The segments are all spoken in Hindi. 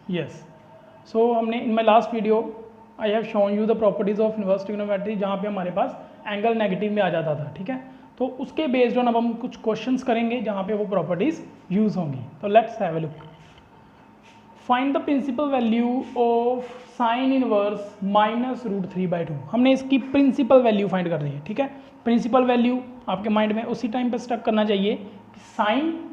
यस। सो हमने in my last video I have shown you the properties of inverse trigonometry, जहाँ पे हमारे पास एंगल नेगेटिव में आ जाता था, ठीक है। तो उसके बेस्ड ऑन अब हम कुछ क्वेश्चंस करेंगे जहाँ पे वो प्रॉपर्टीज यूज होंगी। तो let's have a look. Find the principal value of sine inverse -√3/2। हमने इसकी प्रिंसिपल वैल्यू फाइंड कर रही है, ठीक है। प्रिंसिपल वैल्यू आपके माइंड में उसी टाइम पे स्टक करना चाहिए कि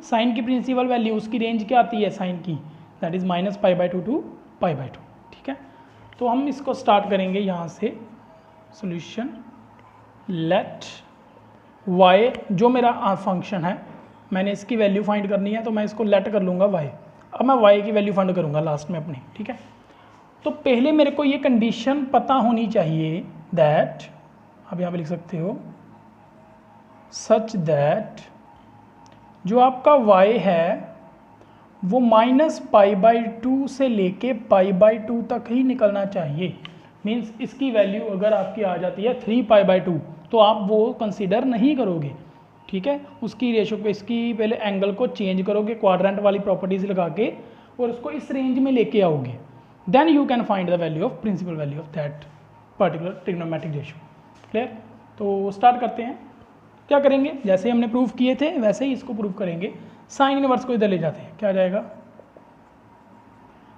साइन की प्रिंसिपल वैल्यू, उसकी रेंज क्या आती है साइन की, दैट इज -π/2 टू π/2, ठीक है। तो हम इसको स्टार्ट करेंगे यहाँ से सॉल्यूशन। लेट y, जो मेरा फंक्शन है, मैंने इसकी वैल्यू फाइंड करनी है, तो मैं इसको लेट कर लूँगा y। अब मैं y की वैल्यू फाइंड करूँगा लास्ट में अपनी, ठीक है। तो पहले मेरे को ये कंडीशन पता होनी चाहिए दैट, अब यहाँ पे लिख सकते हो सच दैट जो आपका y है वो -π/2 से लेके π/2 तक ही निकलना चाहिए। मीन्स इसकी वैल्यू अगर आपकी आ जाती है 3π/2 तो आप वो कंसीडर नहीं करोगे, ठीक है। उसकी रेशो पे इसकी पहले एंगल को चेंज करोगे क्वाड्रेंट वाली प्रॉपर्टीज लगा के और उसको इस रेंज में लेके आओगे, then you can find the value of principal value of that particular trigonometric ratio. Clear. तो स्टार्ट करते हैं। क्या करेंगे, जैसे हमने प्रूफ किए थे वैसे ही इसको प्रूफ करेंगे। साइन इनवर्स को इधर ले जाते हैं, क्या आ जाएगा,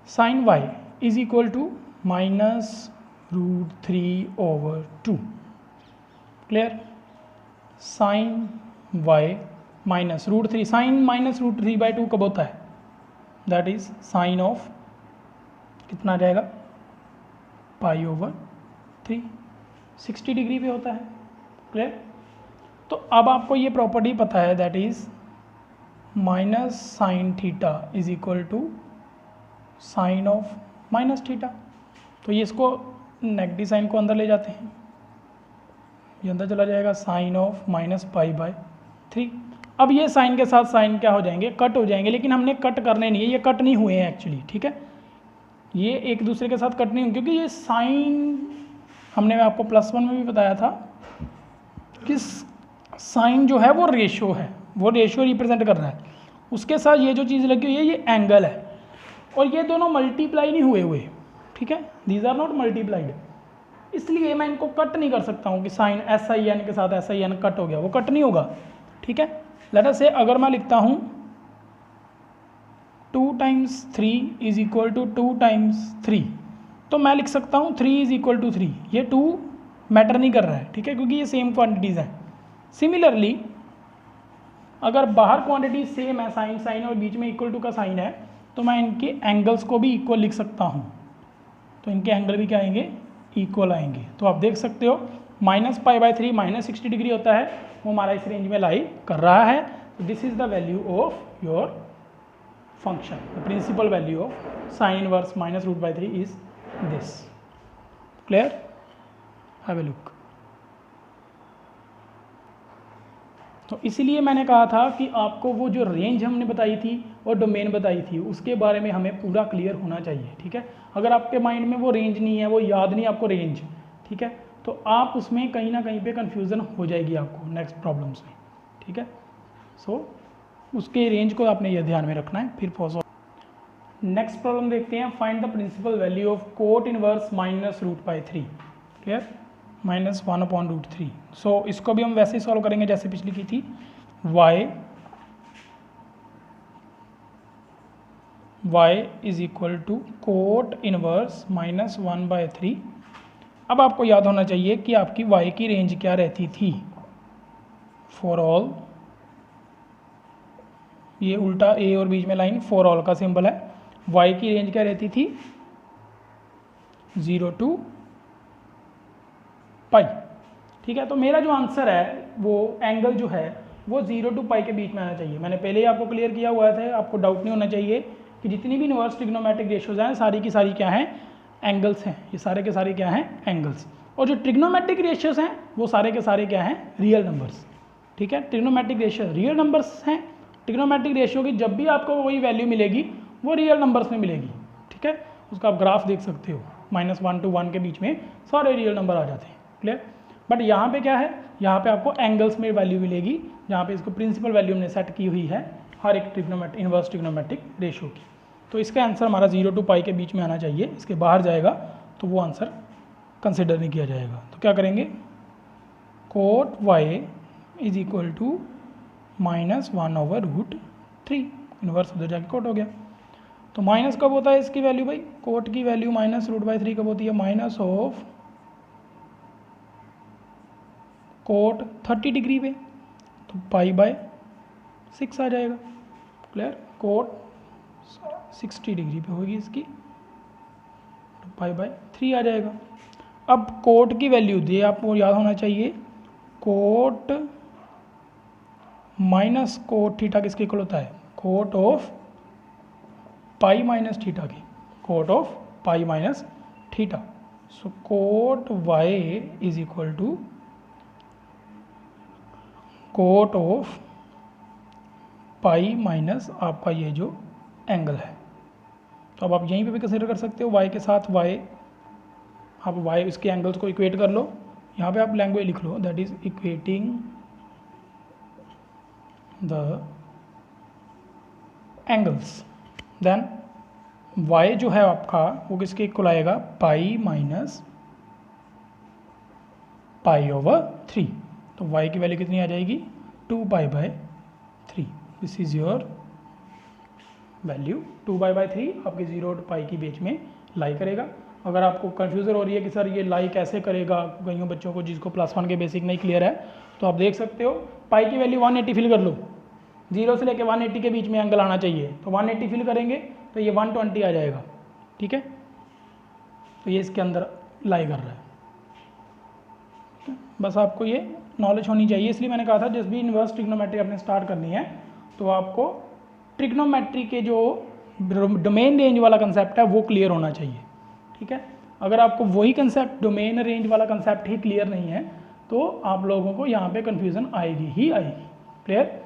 sine y is equal to -√3/2। Clear. Sine y -√3, sine -√3/2 कब होता है, दैट इज साइन ऑफ कितना आ जाएगा π/3, 60 डिग्री पे होता है। क्लियर। तो अब आपको ये प्रॉपर्टी पता है that is -sin θ is equal to sine of -θ। तो ये इसको नेगेटिव साइन को अंदर ले जाते हैं, ये अंदर चला जाएगा साइन ऑफ -π/3। अब ये साइन के साथ साइन क्या हो जाएंगे, कट हो जाएंगे, लेकिन हमने कट करने नहीं है, ये कट नहीं हुए हैं एक्चुअली, ठीक है। ये एक दूसरे के साथ कट नहीं हुए क्योंकि ये साइन, हमने आपको +1 में भी बताया था कि साइन जो है वो रेशो है, वो रेशो रिप्रेजेंट कर रहा है। उसके साथ ये जो चीज़ लगी हुई है ये एंगल है, और ये दोनों मल्टीप्लाई नहीं हुए, ठीक है। दीज आर नॉट मल्टीप्लाइड, इसलिए मैं इनको कट नहीं कर सकता हूँ कि साइन SIN के साथ SIN कट हो गया, वो कट नहीं होगा, ठीक है। लेट अस से अगर मैं लिखता हूँ 2 × 3 इज इक्वल टू 2 × 3, तो मैं लिख सकता हूँ 3 इज इक्वल टू 3। ये 2 मैटर नहीं कर रहा है, ठीक है, क्योंकि ये सेम क्वांटिटीज़ हैं। सिमिलरली अगर बाहर क्वांटिटी सेम है, साइन और बीच में इक्वल टू का साइन है, तो मैं इनके एंगल्स को भी इक्वल लिख सकता हूँ, तो इनके एंगल भी क्या आएंगे, इक्वल आएंगे। तो आप देख सकते हो -π/3 -60 डिग्री होता है, वो हमारा इस रेंज में लाई कर रहा है। This is the value of your function, the principal value of sine inverse -√3 is this. Clear. Have a look. तो इसीलिए मैंने कहा था कि आपको वो जो रेंज हमने बताई थी और डोमेन बताई थी उसके बारे में हमें पूरा क्लियर होना चाहिए, ठीक है। अगर आपके माइंड में वो रेंज नहीं है, वो याद नहीं आपको रेंज, ठीक है, तो आप उसमें कहीं ना कहीं पे कन्फ्यूज़न हो जाएगी आपको नेक्स्ट प्रॉब्लम्स में, ठीक है। सो उसके रेंज को आपने ये ध्यान में रखना है। फिर फॉलो नेक्स्ट प्रॉब्लम देखते हैं। Find the principal value of cot inverse -√3। Clear, -1/√3। So इसको भी हम वैसे ही सॉल्व करेंगे जैसे पिछली की थी। y is equal to cot inverse -1/3। अब आपको याद होना चाहिए कि आपकी y की रेंज क्या रहती थी फॉर ऑल, ये उल्टा a और बीच में लाइन फॉर ऑल का सिंबल है। y की रेंज क्या रहती थी 0 to π, ठीक है। तो मेरा जो आंसर है वो एंगल जो है वो 0 to π के बीच में आना चाहिए। मैंने पहले ही आपको क्लियर किया हुआ था, आपको डाउट नहीं होना चाहिए कि जितनी भी इनवर्स ट्रिग्नोमेट्रिक रेशियोज हैं सारी की सारी क्या हैं, एंगल्स हैं। ये सारे के सारे क्या हैं, एंगल्स। और जो ट्रिग्नोमेट्रिक रेशियोज हैं वो सारे के सारे क्या हैं, रियल नंबर्स, ठीक है। ट्रिग्नोमेट्रिक रेशियो रियल नंबर्स हैं। ट्रिग्नोमेट्रिक रेशियो की जब भी आपको वही वैल्यू मिलेगी वो रियल नंबर्स में मिलेगी, ठीक है। उसका आप ग्राफ देख सकते हो, -1 to 1 के बीच में सारे रियल नंबर आ जाते हैं। क्लियर। बट यहाँ पे क्या है, यहाँ पे आपको एंगल्स में वैल्यू मिलेगी, जहाँ पे इसको प्रिंसिपल वैल्यू हमने सेट की हुई है हर एक इनवर्स ट्रिग्नोमेट्रिक रेशियो की। तो इसका आंसर हमारा 0 to पाई के बीच में आना चाहिए, इसके बाहर जाएगा तो वो आंसर कंसिडर नहीं किया जाएगा। तो क्या करेंगे, cot Y is equal to -1/√3, inverse उधर जाके कोट हो गया। तो माइनस कब होता है इसकी वैल्यू भाई, कोट की वैल्यू -√3 कब होती है, माइनस ऑफ कोट 30 डिग्री पे, तो π/6 आ जाएगा। क्लियर, कोट 60 डिग्री पे होगी इसकी, तो π/3 आ जाएगा। अब कोट की वैल्यू दे आपको याद होना चाहिए, कोट माइनस कोट थीटा किसके इक्वल होता है, cot of pi minus theta की, cot of pi minus theta. So cot Y is equal to cot of pi minus आपका ये जो एंगल है। तो अब आप यहीं पे भी कंसिडर कर सकते हो, y के साथ y, आप y इसके एंगल्स को इक्वेट कर लो, यहाँ पे आप लैंग्वेज लिख लो, that is equating the angles. Then y जो है आपका वो किसके इक्वल आएगा, पाई माइनस π/3। तो y की वैल्यू कितनी आ जाएगी, 2π/3। दिस इज योर वैल्यू, 2π/3 आपके 0 to पाई के बीच में लाई करेगा। अगर आपको कन्फ्यूज़न हो रही है कि सर ये लाई कैसे करेगा, कईयों बच्चों को जिसको +1 के बेसिक नहीं क्लियर है, तो आप देख सकते हो पाई की वैल्यू 180 फिल कर लो, 0 से लेकर 180 के बीच में एंगल आना चाहिए, तो 180 फिल करेंगे तो ये 120 आ जाएगा। ठीक है, तो ये इसके अंदर लाई कर रहा है। बस आपको ये नॉलेज होनी चाहिए, इसलिए मैंने कहा था जिस भी इन्वर्स ट्रिग्नोमेट्री आपने स्टार्ट करनी है तो आपको ट्रिग्नोमेट्री के जो डोमेन रेंज वाला कंसेप्ट है वो क्लियर होना चाहिए। ठीक है, अगर आपको वही कंसेप्ट डोमेन रेंज वाला कंसेप्ट ही क्लियर नहीं है तो आप लोगों को यहाँ पे कन्फ्यूज़न आएगी ही आएगी। क्लियर,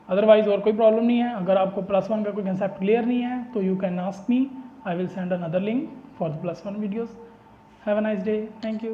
अदरवाइज और कोई प्रॉब्लम नहीं है। अगर आपको +1 का कोई कंसेप्ट क्लियर नहीं है तो you can ask me, I will send another link for the +1 videos. Have a nice day, thank you.